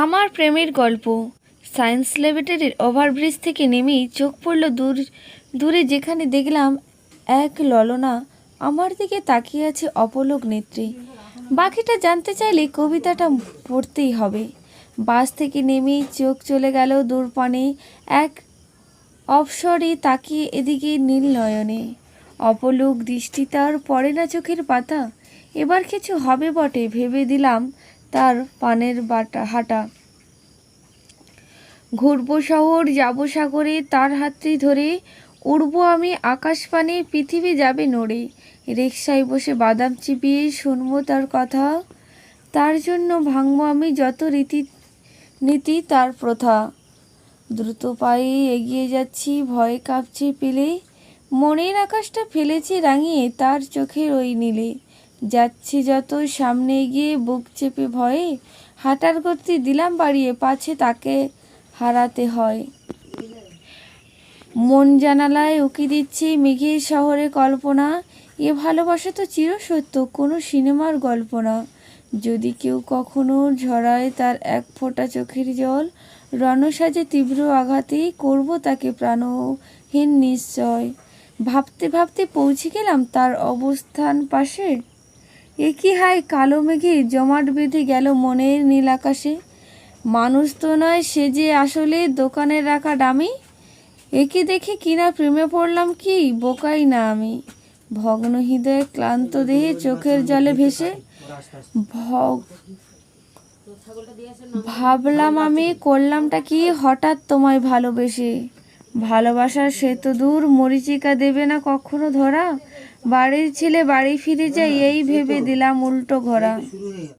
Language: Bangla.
আমার প্রেমের গল্প। সায়েন্স ল্যাবরেটরির ওভারব্রিজ থেকে নেমেই চোখ পড়ল দূরে, যেখানে দেখলাম এক ললনা আমার দিকে তাকিয়ে আছে অপলক নেত্রে। বাকিটা জানতে চাইলে কবিতাটা পড়তেই হবে। বাস থেকে নেমেই চোখ চলে গেল দূরপানে, এক অবসরে তাকিয়ে এদিকে নীল নয়নে। অপলক দৃষ্টি তার পড়ে না চোখের পাতা। এবার কিছু হবে বটে ভেবে দিলাম তার পানের হাঁটা। ঘুরবো শহর, যাবো সাগরে, তার হাতটি ধরে উড়বো আমি আকাশপানে, পৃথিবী যাবে নড়ে। রিকশায় বসে বাদাম চিবিয়ে শুনবো তার কথা। তার জন্য ভাঙবো আমি যত নীতি তার প্রথা। দ্রুত পায়ে এগিয়ে যাচ্ছি, ভয়ে কাঁপছে পেলে, মনের আকাশটা ফেলেছি রাঙিয়ে তার চোখের ওই নীলে। যাচ্ছি যত সামনে এগিয়ে বুক চেপে ভয়ে, হাঁটার গতি দিলাম বাড়িয়ে, পাছে তাকে হারাতে হয়। মন জানালায় উকি দিচ্ছে মেঘের শহরে কল্পনা। এ ভালোবাসা তো চিরসত্য, কোনো সিনেমার গল্প না। যদি কেউ কখনো ঝরায় তার এক ফোঁটা চোখের জল, রণসাজে তীব্র আঘাতে করব তাকে প্রাণহীন নিশ্চয়। ভাবতে ভাবতে পৌঁছে গেলাম তার অবস্থান পাশে। এ কি হায়, কালো মেঘে জমাট বেঁধে গেল মনের নীল আকাশে। মানুষ তো নয়, সে যে আসলে দোকানের রাখা ডামি। একে দেখে কিনা প্রেমে পড়লাম, কি বোকাই না আমি। ভগ্ন হৃদয়ে ক্লান্ত দেহে চোখের জলে ভেসে ভাবলাম আমি করলামটা কি হঠাৎ তোমায় ভালোবেসে। ভালোবাসার সে তো দূর, মরীচিকা দেবে না কখনো ধরা। বাড়ির ছেলে বাড়ি ফিরে যায়, এই ভেবে দিলাম উল্টো ঘোরা।